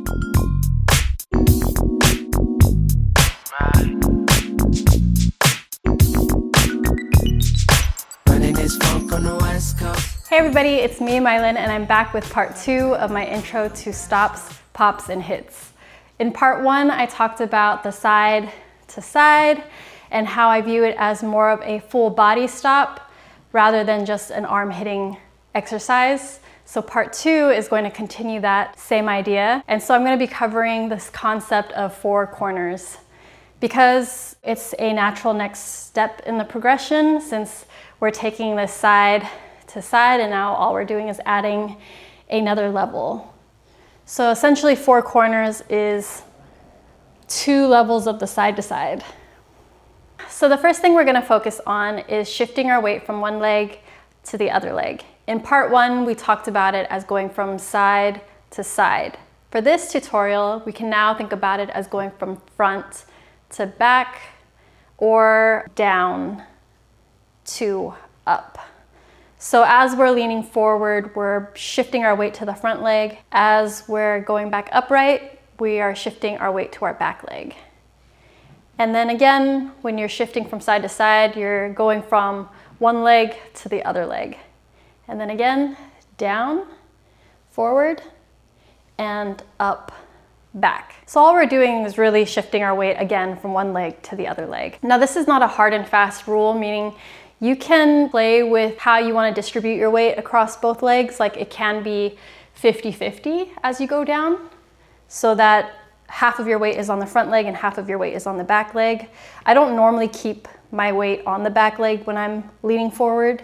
Hey everybody, it's me, My-Linh, and I'm back with part 2 of my intro to stops, pops, and hits. In part 1, I talked about the side to side and how I view it as more of a full body stop rather than just an arm hitting exercise. So part 2 is going to continue that same idea. And so I'm going to be covering this concept of 4 corners because it's a natural next step in the progression since we're taking this side to side, and now all we're doing is adding another level. So essentially 4 corners is 2 levels of the side to side. So the first thing we're going to focus on is shifting our weight from one leg to the other leg. In part 1, we talked about it as going from side to side. For this tutorial, we can now think about it as going from front to back or down to up. So as we're leaning forward, we're shifting our weight to the front leg. As we're going back upright, we are shifting our weight to our back leg. And then again, when you're shifting from side to side, you're going from one leg to the other leg. And then again, down, forward, and up, back. So all we're doing is really shifting our weight again from one leg to the other leg. Now this is not a hard and fast rule, meaning you can play with how you want to distribute your weight across both legs. Like it can be 50-50 as you go down, so that half of your weight is on the front leg and half of your weight is on the back leg. I don't normally keep my weight on the back leg when I'm leaning forward.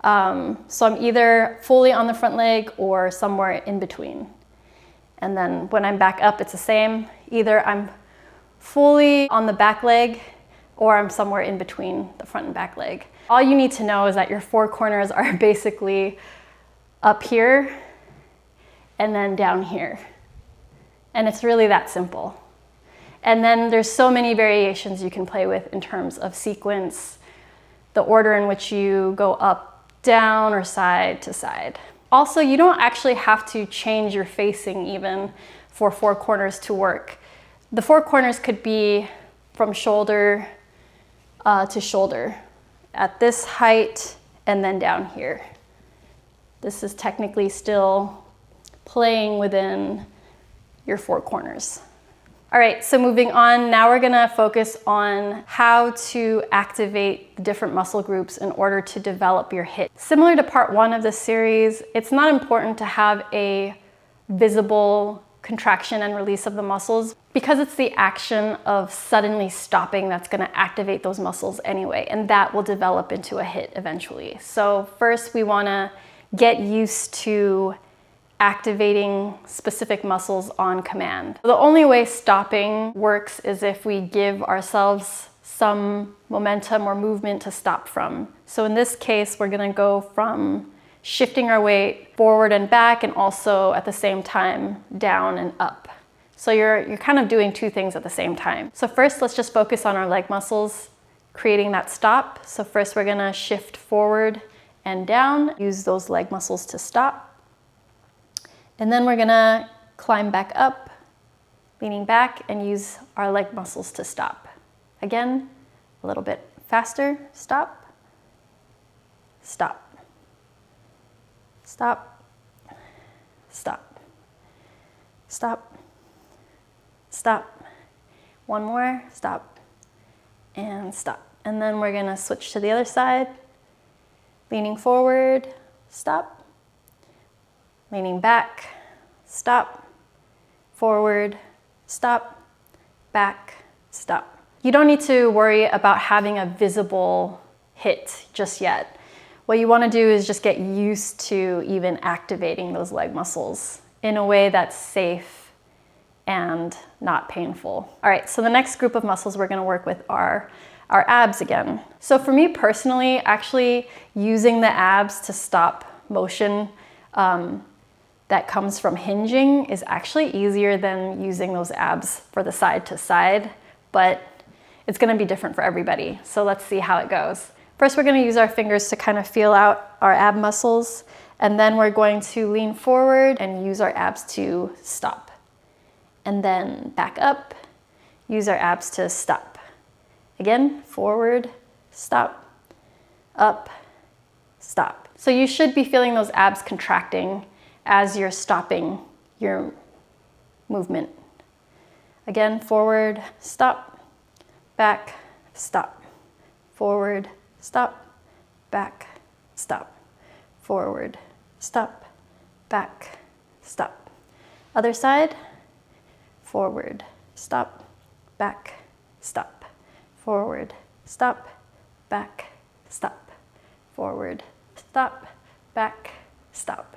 So I'm either fully on the front leg or somewhere in between. And then when I'm back up, it's the same. Either I'm fully on the back leg or I'm somewhere in between the front and back leg. All you need to know is that your 4 corners are basically up here and then down here. And it's really that simple. And then there's so many variations you can play with in terms of sequence, the order in which you go up, down, or side to side. Also, you don't actually have to change your facing even for 4 corners to work. The 4 corners could be from shoulder to shoulder at this height and then down here. This is technically still playing within your 4 corners. All right, so moving on, now we're gonna focus on how to activate different muscle groups in order to develop your hit. Similar to part 1 of this series, it's not important to have a visible contraction and release of the muscles because it's the action of suddenly stopping that's gonna activate those muscles anyway, and that will develop into a hit eventually. So first we wanna get used to activating specific muscles on command. The only way stopping works is if we give ourselves some momentum or movement to stop from. So in this case, we're gonna go from shifting our weight forward and back and also at the same time down and up. So you're kind of doing 2 things at the same time. So first, let's just focus on our leg muscles, creating that stop. So first we're gonna shift forward and down, use those leg muscles to stop. And then we're gonna climb back up, leaning back, and use our leg muscles to stop. Again, a little bit faster, stop, stop, stop, stop, stop, stop. One more, stop, and stop. And then we're gonna switch to the other side, leaning forward, stop, leaning back, stop, forward, stop, back, stop. You don't need to worry about having a visible hit just yet. What you want to do is just get used to even activating those leg muscles in a way that's safe and not painful. All right, so the next group of muscles we're going to work with are our abs again. So for me personally, actually using the abs to stop motion that comes from hinging is actually easier than using those abs for the side to side, but it's gonna be different for everybody. So let's see how it goes. First, we're gonna use our fingers to kind of feel out our ab muscles, and then we're going to lean forward and use our abs to stop. and then back up. Use our abs to stop. Again, forward, stop, up, stop. So you should be feeling those abs contracting as you're stopping your movement. Again, forward, stop, back, stop, forward, stop, back, stop, forward, stop, back, stop. Other side, forward, stop, back, stop, forward, stop, back, stop, forward, stop, back, stop.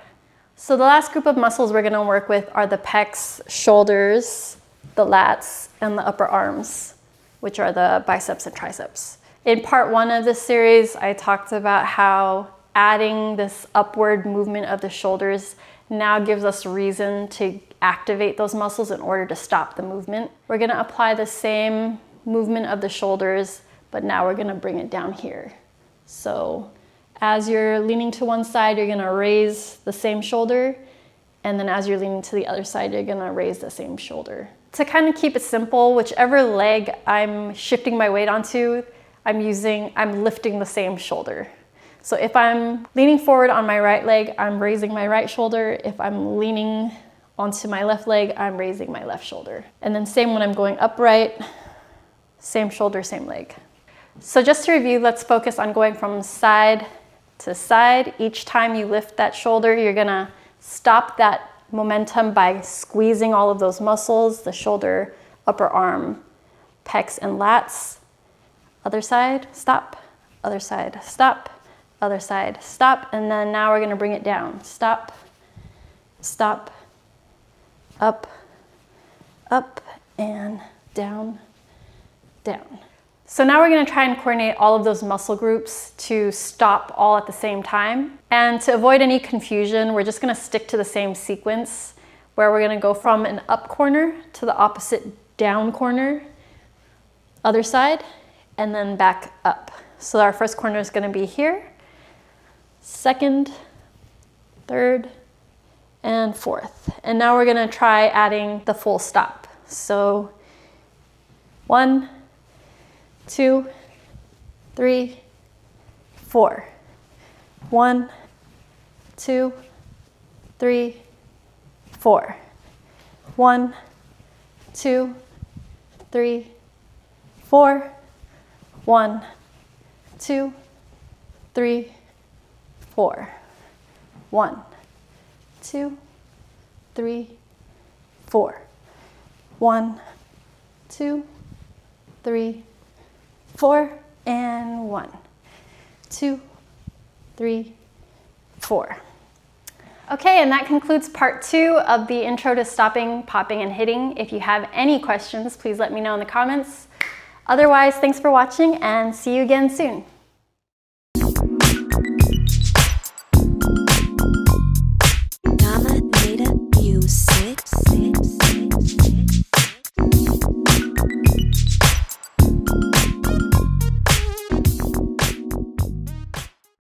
So the last group of muscles we're gonna work with are the pecs, shoulders, the lats, and the upper arms, which are the biceps and triceps. In part 1 of this series, I talked about how adding this upward movement of the shoulders now gives us reason to activate those muscles in order to stop the movement. We're gonna apply the same movement of the shoulders, but now we're gonna bring it down here. So as you're leaning to one side, you're gonna raise the same shoulder, and then as you're leaning to the other side, you're gonna raise the same shoulder. To kind of keep it simple, whichever leg I'm shifting my weight onto, I'm lifting the same shoulder. So if I'm leaning forward on my right leg, I'm raising my right shoulder. If I'm leaning onto my left leg, I'm raising my left shoulder. And then same when I'm going upright, same shoulder, same leg. So just to review, let's focus on going from side to side. Each time you lift that shoulder, you're gonna stop that momentum by squeezing all of those muscles, the shoulder, upper arm, pecs, and lats. Other side, stop. Other side, stop. Other side, stop. And then now we're gonna bring it down. Stop, stop, up, up, and down, down. So now we're gonna try and coordinate all of those muscle groups to stop all at the same time. And to avoid any confusion, we're just gonna stick to the same sequence where we're gonna go from an up corner to the opposite down corner, other side, and then back up. So our first corner is gonna be here, second, third, and fourth. And now we're gonna try adding the full stop. So 1, 2, 3, 4. 1, 2, 3, 4. 1, 2, 3, 4. 1, 2, 3, 4. 1, 2, 3, 4. 1, 2, 3, 4, and 1, 2, 3, 4. Okay, and that concludes part 2 of the intro to stopping, popping, and hitting. If you have any questions, please let me know in the comments. Otherwise, thanks for watching and see you again soon.